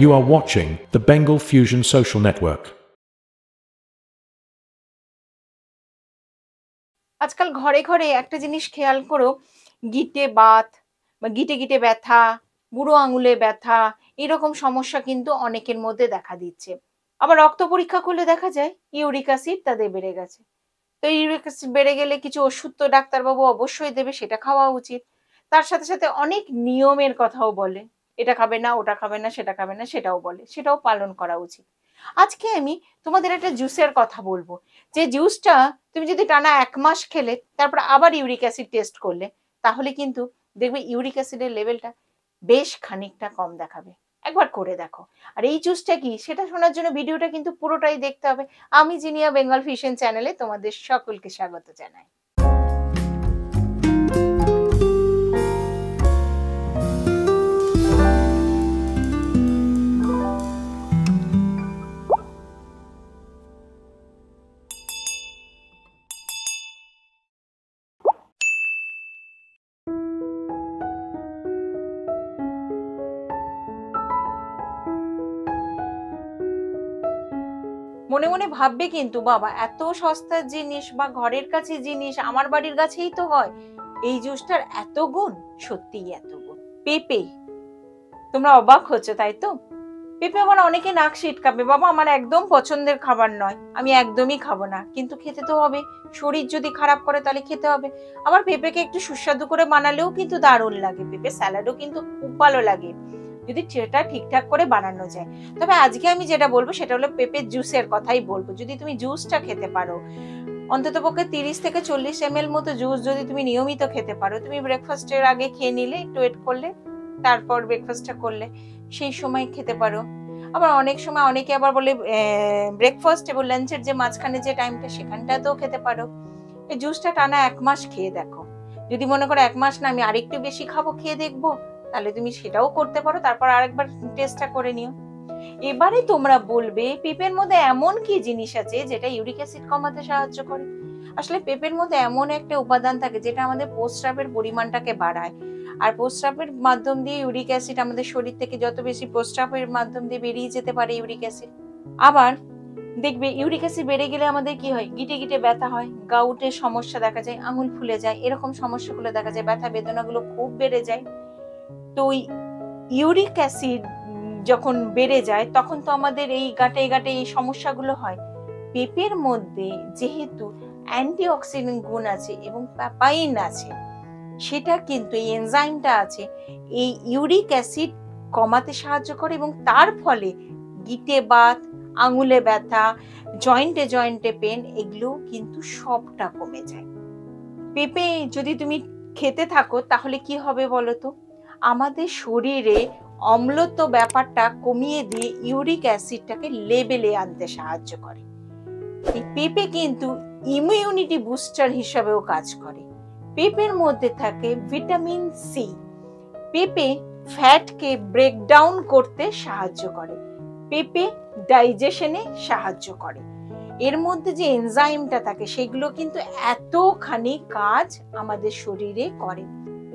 You are watching the Bengal Fusion Social Network. আজকাল ঘরে ঘরে একটা জিনিস খেয়াল করো, গিঁটে বাত বা গিঁটে গিঁটে ব্যথা, বুড়ো আঙুলে ব্যথা, এরকম সমস্যা কিন্তু অনেকের মধ্যে দেখা দিচ্ছে। আবার রক্ত পরীক্ষা করলে দেখা যায় ইউরিক অ্যাসিড তাদের বেড়ে গেছে। তো ইউরিক অ্যাসিড বেড়ে গেলে কিছু ওষুধ তো ডাক্তারবাবু অবশ্যই দেবে, সেটা খাওয়া উচিত। তার সাথে সাথে অনেক নিয়মের কথাও বলে, এটা খাবে না, ওটা খাবে না, সেটা খাবে না, সেটাও বলে, সেটাও পালন করা উচিত। আজকে আমি তোমাদের একটা জুসের কথা বলবো, যে জুসটা তুমি যদি টানা 1 মাস খেলে তারপর আবার ইউরিক অ্যাসিড টেস্ট করলে, তাহলে কিন্তু দেখবে ইউরিক অ্যাসিডের লেভেলটা বেশ খানিকটা কম দেখাবে। একবার করে দেখো। আর এই জুসটা কি সেটা শোনার জন্য ভিডিওটা কিন্তু পুরোটাই দেখতে হবে। আমি জিনিয়া বেঙ্গল ফিউশন চ্যানেলে তোমাদের সকলকে স্বাগত জানাই। মনে মনে ভাববে কিন্তু, বাবা এত সস্তার জিনিস বা ঘরের কাছে জিনিস, আমার বাড়ির কাছেই তো হয়, এই জুসটার এত গুণ? সত্যিই এত গুণ। পেঁপে, তোমরা অবাক হচ্ছ তাই তো? পেঁপে আমার অনেকে নাক সিটকাবে, বাবা আমার একদম পছন্দের খাবার নয়, আমি একদমই খাবো না, কিন্তু খেতে তো হবে, শরীর যদি খারাপ করে তাহলে খেতে হবে। আবার পেঁপেকে একটু সুস্বাদু করে বানালেও কিন্তু দারুণ লাগে, পেঁপে স্যালাডও কিন্তু খুব ভালো লাগে যদি সেটা ঠিকঠাক করে বানানো যায়। তবে আজকে আমি যেটা বলবো সেটা হলো পেঁপের জুসের কথাই বলবো। যদি তুমি জুসটা খেতে পারো, অন্ততপক্ষে 30 থেকে 40 ml মতো জুস যদি তুমি নিয়মিত খেতে পারো, তুমি ব্রেকফাস্টের আগে খেয়ে নিলে, একটু ওয়েট করলে, তারপর ব্রেকফাস্টটা করলে, সেই সময় খেতে পারো। আবার অনেক সময় অনেকে আবার বলে ব্রেকফাস্ট এবং লাঞ্চের যে মাঝখানে যে টাইমটা, সেখানটাতেও খেতে পারো। এই জুসটা টানা 1 মাস খেয়ে দেখো। যদি মনে করো 1 মাস না, আমি আরেকটু বেশি খাবো, খেয়ে দেখবো, তাহলে তুমি সেটাও করতে পারো, তারপর আরেকবার টেস্টটা করে নিও। এবারে তোমরা বলবে পেঁপের মধ্যে এমন কি জিনিস আছে যেটা ইউরিক অ্যাসিড কমাতে সাহায্য করে? আসলে পেঁপের মধ্যে এমন একটা উপাদান থাকে যেটা আমাদের প্রস্রাবের পরিমাণটাকে বাড়ায়। আর প্রস্রাবের মাধ্যম দিয়ে ইউরিক অ্যাসিড, আমাদের শরীর থেকে যত বেশি প্রস্রাবের মাধ্যম দিয়ে বেরিয়ে যেতে পারে ইউরিক অ্যাসিড। আবার দেখবে ইউরিক অ্যাসিড বেড়ে গেলে আমাদের কি হয়, গিটে গিটে ব্যথা হয়, গাউটের সমস্যা দেখা যায়, আঙুল ফুলে যায়, এরকম সমস্যাগুলো দেখা যায়, ব্যথা বেদনাগুলো খুব বেড়ে যায়। তো ওই ইউরিক অ্যাসিড যখন বেড়ে যায় তখন তো আমাদের এই গাটে গাটে এই সমস্যাগুলো হয়। পেঁপের মধ্যে যেহেতু অ্যান্টিঅক্সিডেন্ট গুণ আছে এবং প্যাপাইন আছে, সেটা কিন্তু এই এনজাইমটা আছে, এই ইউরিক অ্যাসিড কমাতে সাহায্য করে এবং তার ফলে গিঁটে বাত, আঙুলে ব্যথা, জয়েন্টে জয়েন্টে পেন, এগুলো কিন্তু সবটা কমে যায়। পেঁপে যদি তুমি খেতে থাকো তাহলে কি হবে বলো তো? আমাদের শরীরে অম্লত্ব ব্যাপারটা কমিয়ে দিয়ে ইউরিক অ্যাসিডটাকে লেভেলে আনতে সাহায্য করে। এই পেঁপে কিন্তু ইমিউনিটি বুস্টার হিসাবেও কাজ করে। পেঁপের মধ্যে থাকে ভিটামিন সি। পেঁপে ফ্যাটকে ব্রেকডাউন করতে সাহায্য করে, পেঁপে ডাইজেশনে সাহায্য করে। এর মধ্যে যে এনজাইমটা থাকে সেগুলো কিন্তু এতখানি কাজ আমাদের শরীরে করে।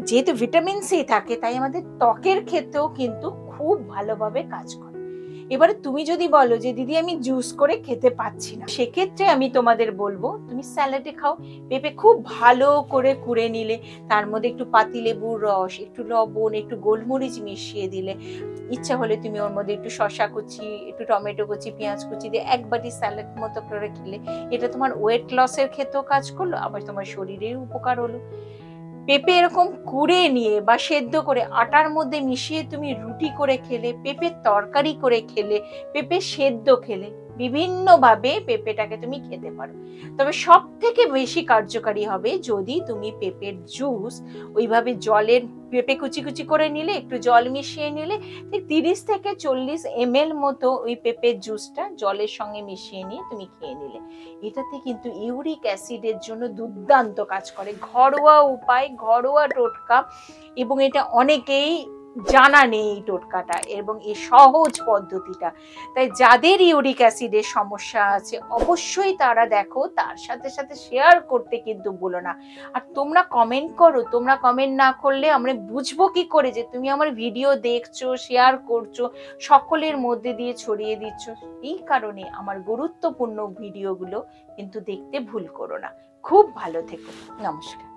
যেহেতু ভিটামিন সি থাকে তাই আমাদের ত্বকের ক্ষেত্রেও কিন্তু খুব ভালোভাবে কাজ করে। এবারে তুমি যদি বলো যে দিদি আমি জুস করে খেতে পাচ্ছি না, সেক্ষেত্রে আমি তোমাদের বলবো তুমি স্যালাডে খাও। পেঁপে খুব ভালো করে কুড়ে নিলে, তার মধ্যে একটু পাতিলেবুর রস, একটু লবণ, একটু গোলমরিচ মিশিয়ে দিলে, ইচ্ছা হলে তুমি ওর মধ্যে একটু শসা কুচি, একটু টমেটো কুচি, পেঁয়াজ কুচি দিয়ে এক বাটি স্যালাড মতো করে খেলে, এটা তোমার ওয়েট লসের ক্ষেত্রেও কাজ করলো, আবার তোমার শরীরের উপকার হলো। পেঁপে এরকম কুড়ে নিয়ে বা সেদ্ধ করে আটার মধ্যে মিশিয়ে তুমি রুটি করে খেলে, পেঁপের তরকারি করে খেলে, পেঁপে সেদ্ধ খেলে, বিভিন্ন ভাবে পেঁপেটাকে তুমি খেতে পারো। তবে সব থেকে বেশি কার্যকারী হবে যদি তুমি পেঁপের জুস ওইভাবে জলের, পেঁপে কুচি কুচি করে নিলে, একটু জল মিশিয়ে নিলে, 30 থেকে 40 ml মতো ওই পেঁপের জুসটা জলের সঙ্গে মিশিয়ে নিয়ে তুমি খেয়ে নিলে। এটাতে কিন্তু ইউরিক অ্যাসিডের জন্য দুর্দান্ত কাজ করে, ঘরোয়া উপায়, ঘরোয়া টোটকা, এবং এটা অনেকেই জানা নেই এই টোটকাটা এবং এই সহজ পদ্ধতিটা। তাই যাদের ইউরিক অ্যাসিডের সমস্যা আছে অবশ্যই তারা দেখো, তার সাথে সাথে শেয়ার করতে কিন্তু ভুলো না। আর তোমরা কমেন্ট করো, তোমরা কমেন্ট না করলে আমরা বুঝবো কি করে যে তুমি আমার ভিডিও দেখছো, শেয়ার করছো, সকলের মধ্যে দিয়ে ছড়িয়ে দিচ্ছ। এই কারণে আমার গুরুত্বপূর্ণ ভিডিওগুলো কিন্তু দেখতে ভুল করো না। খুব ভালো থেকো। নমস্কার।